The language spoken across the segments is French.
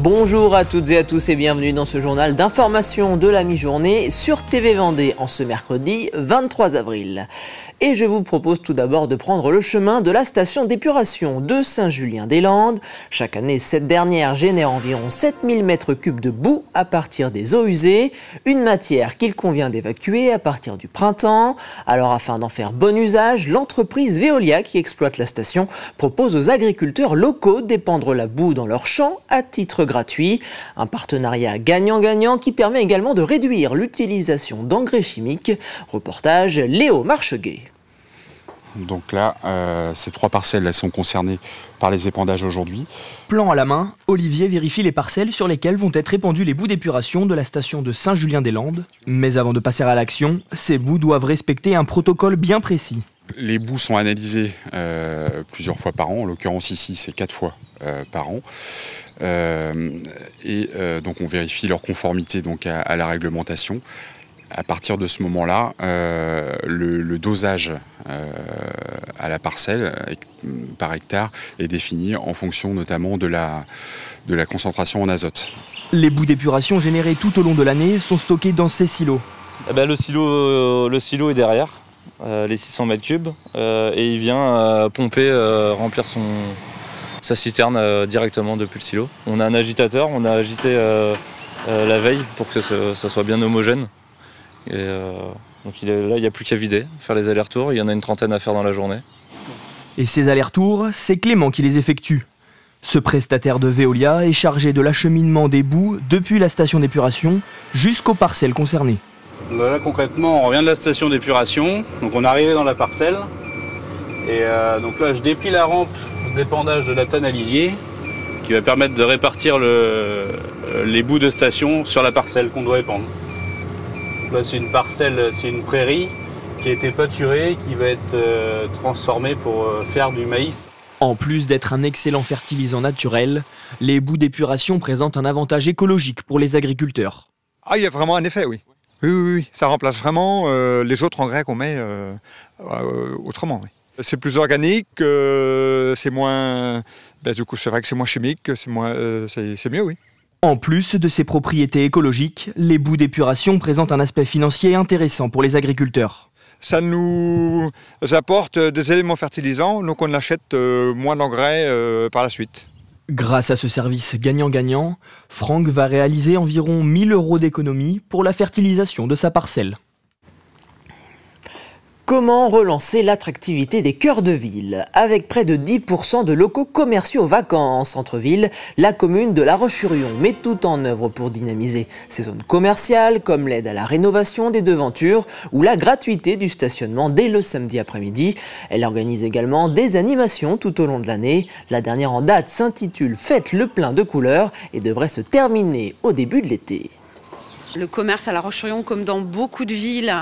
Bonjour à toutes et à tous et bienvenue dans ce journal d'information de la mi-journée sur TV Vendée en ce mercredi 23 avril. Et je vous propose tout d'abord de prendre le chemin de la station d'épuration de Saint-Julien-des-Landes. Chaque année, cette dernière génère environ 7000 m3 de boue à partir des eaux usées, une matière qu'il convient d'évacuer à partir du printemps. Alors afin d'en faire bon usage, l'entreprise Veolia qui exploite la station propose aux agriculteurs locaux d'épandre la boue dans leurs champs à titre gratuit. Un partenariat gagnant-gagnant qui permet également de réduire l'utilisation d'engrais chimiques. Reportage Léo Marcheguet. Donc là, ces 3 parcelles sont concernées par les épandages aujourd'hui. Plan à la main, Olivier vérifie les parcelles sur lesquelles vont être épandus les boues d'épuration de la station de Saint-Julien-des-Landes. Mais avant de passer à l'action, ces boues doivent respecter un protocole bien précis. Les boues sont analysées plusieurs fois par an, en l'occurrence ici c'est 4 fois par an. Donc on vérifie leur conformité donc, à la réglementation. À partir de ce moment-là, le dosage à la parcelle par hectare est défini en fonction notamment de la concentration en azote. Les boues d'épuration générées tout au long de l'année sont stockées dans ces silos. Le silo est derrière, les 600 m3, et il vient pomper, remplir sa citerne directement depuis le silo. On a un agitateur, on a agité la veille pour que ça soit bien homogène. Donc là, il n'y a plus qu'à vider, faire les allers-retours. Il y en a une 30aine à faire dans la journée. Et ces allers-retours, c'est Clément qui les effectue. Ce prestataire de Veolia est chargé de l'acheminement des boues depuis la station d'épuration jusqu'aux parcelles concernées. Là, concrètement, on revient de la station d'épuration, donc on est arrivé dans la parcelle. Et donc là, je déplie la rampe d'épandage de la tanalisier qui va permettre de répartir les boues de station sur la parcelle qu'on doit épandre. Là, c'est une parcelle, c'est une prairie qui a été pâturée, qui va être transformée pour faire du maïs. En plus d'être un excellent fertilisant naturel, les boues d'épuration présentent un avantage écologique pour les agriculteurs. Ah, il y a vraiment un effet, oui. Oui. Ça remplace vraiment les autres engrais qu'on met autrement. Oui. C'est plus organique, c'est moins... du coup, c'est vrai que c'est moins chimique, c'est mieux, oui. En plus de ses propriétés écologiques, les boues d'épuration présentent un aspect financier intéressant pour les agriculteurs. Ça nous apporte des éléments fertilisants, donc on achète moins d'engrais par la suite. Grâce à ce service gagnant-gagnant, Franck va réaliser environ 1000 € d'économie pour la fertilisation de sa parcelle. Comment relancer l'attractivité des cœurs de ville? Avec près de 10% de locaux commerciaux vacants en centre-ville, la commune de La Roche-sur-Yon met tout en œuvre pour dynamiser ces zones commerciales, comme l'aide à la rénovation des devantures ou la gratuité du stationnement dès le samedi après-midi. Elle organise également des animations tout au long de l'année. La dernière en date s'intitule « Faites le plein de couleurs » et devrait se terminer au début de l'été. Le commerce à La Roche-sur-Yon, comme dans beaucoup de villes,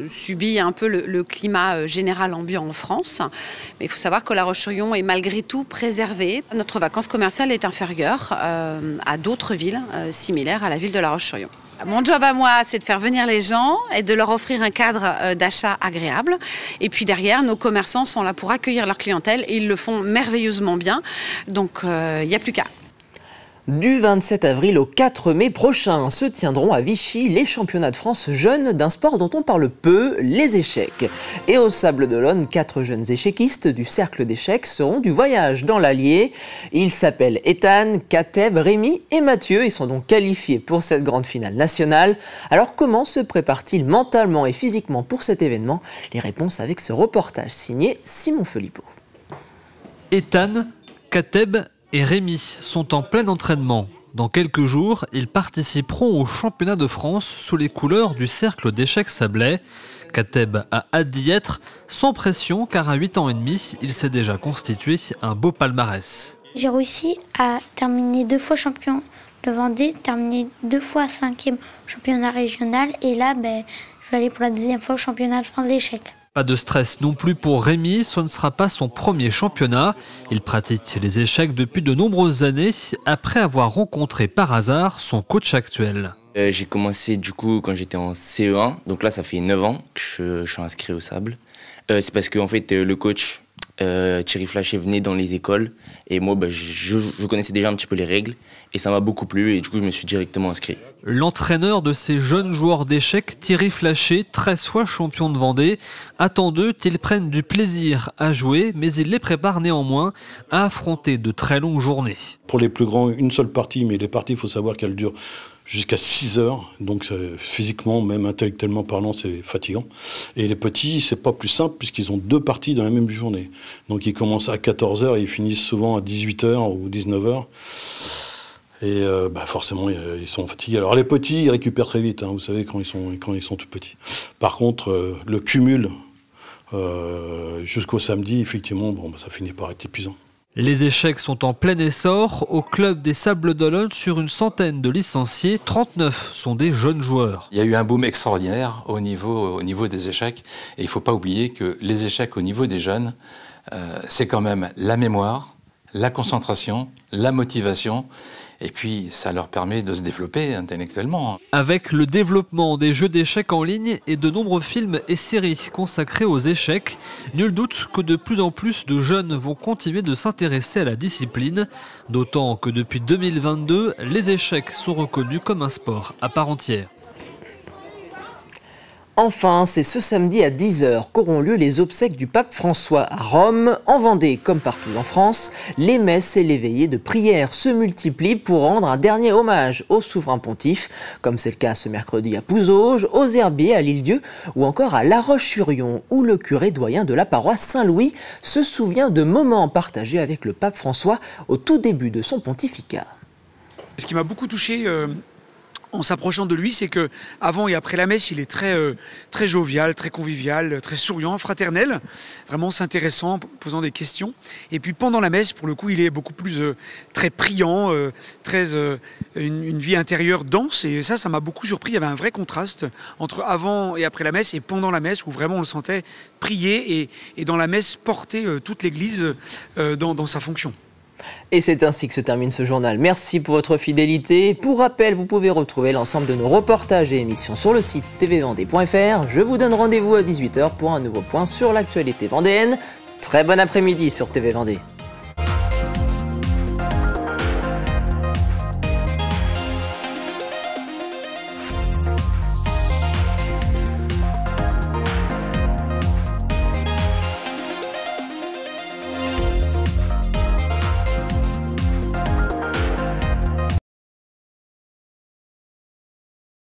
subit un peu le climat général ambiant en France. Mais il faut savoir que La Roche-sur-Yon est malgré tout préservée. Notre vacance commerciale est inférieure à d'autres villes similaires à la ville de La Roche-sur-Yon. Mon job à moi, c'est de faire venir les gens et de leur offrir un cadre d'achat agréable. Et puis derrière, nos commerçants sont là pour accueillir leur clientèle et ils le font merveilleusement bien. Donc il n'y a plus qu'à. Du 27 avril au 4 mai prochain se tiendront à Vichy les championnats de France jeunes d'un sport dont on parle peu, les échecs. Et au Sables-d'Olonne, 4 jeunes échéquistes du cercle d'échecs seront du voyage dans l'Allier. Ils s'appellent Ethan, Kateb, Rémi et Mathieu et sont donc qualifiés pour cette grande finale nationale. Alors comment se préparent-ils mentalement et physiquement pour cet événement? Les réponses avec ce reportage signé Simon Felipeau. Ethan, Kateb et Rémi sont en plein entraînement. Dans quelques jours, ils participeront au championnat de France sous les couleurs du cercle d'échecs sablais. Kateb a hâte d'y être, sans pression car à 8 ans et demi, il s'est déjà constitué un beau palmarès. J'ai réussi à terminer 2 fois champion de Vendée, terminer 2 fois 5e championnat régional et là, je vais aller pour la 2e fois au championnat de France d'échecs. Pas de stress non plus pour Rémi, ce ne sera pas son premier championnat. Il pratique les échecs depuis de nombreuses années, après avoir rencontré par hasard son coach actuel. J'ai commencé du coup quand j'étais en CE1, donc là ça fait 9 ans que je suis inscrit au Sable. C'est parce que en fait, le coach Thierry Flachet venait dans les écoles et moi je connaissais déjà un petit peu les règles et ça m'a beaucoup plu et du coup je me suis directement inscrit. L'entraîneur de ces jeunes joueurs d'échecs, Thierry Flachet, 13 fois champion de Vendée, attend d'eux qu'ils prennent du plaisir à jouer, mais il les prépare néanmoins à affronter de très longues journées. Pour les plus grands, une seule partie, mais les parties, il faut savoir qu'elles durent jusqu'à 6 heures, donc physiquement, même intellectuellement parlant, c'est fatigant. Et les petits, c'est pas plus simple puisqu'ils ont 2 parties dans la même journée. Donc ils commencent à 14 heures et ils finissent souvent à 18 heures ou 19 heures. Et forcément, ils sont fatigués. Alors les petits, ils récupèrent très vite, vous savez, quand ils sont tout petits. Par contre, le cumul jusqu'au samedi, effectivement, ça finit par être épuisant. Les échecs sont en plein essor. Au club des Sables d'Olonne, sur une centaine de licenciés, 39 sont des jeunes joueurs. Il y a eu un boom extraordinaire au niveau des échecs. Et il ne faut pas oublier que les échecs au niveau des jeunes, c'est quand même la mémoire, la concentration, la motivation. Et puis, ça leur permet de se développer intellectuellement. Avec le développement des jeux d'échecs en ligne et de nombreux films et séries consacrés aux échecs, nul doute que de plus en plus de jeunes vont continuer de s'intéresser à la discipline. D'autant que depuis 2022, les échecs sont reconnus comme un sport à part entière. Enfin, c'est ce samedi à 10 h qu'auront lieu les obsèques du pape François à Rome. En Vendée, comme partout en France, les messes et les veillées de prière se multiplient pour rendre un dernier hommage au souverain pontife, comme c'est le cas ce mercredi à Pouzauges, aux Herbiers, à l'Île-Dieu ou encore à La Roche-sur-Yon, où le curé doyen de la paroisse Saint-Louis se souvient de moments partagés avec le pape François au tout début de son pontificat. Ce qui m'a beaucoup touché en s'approchant de lui, c'est que avant et après la messe, il est très jovial, très convivial, très souriant, fraternel, vraiment s'intéressant, posant des questions. Et puis pendant la messe, pour le coup, il est beaucoup plus très priant, une vie intérieure dense. Et ça m'a beaucoup surpris. Il y avait un vrai contraste entre avant et après la messe et pendant la messe, où vraiment on le sentait prier et dans la messe porter toute l'Église dans sa fonction. Et c'est ainsi que se termine ce journal. Merci pour votre fidélité. Pour rappel, vous pouvez retrouver l'ensemble de nos reportages et émissions sur le site tvvendée.fr. Je vous donne rendez-vous à 18 h pour un nouveau point sur l'actualité vendéenne. Très bon après-midi sur TV Vendée.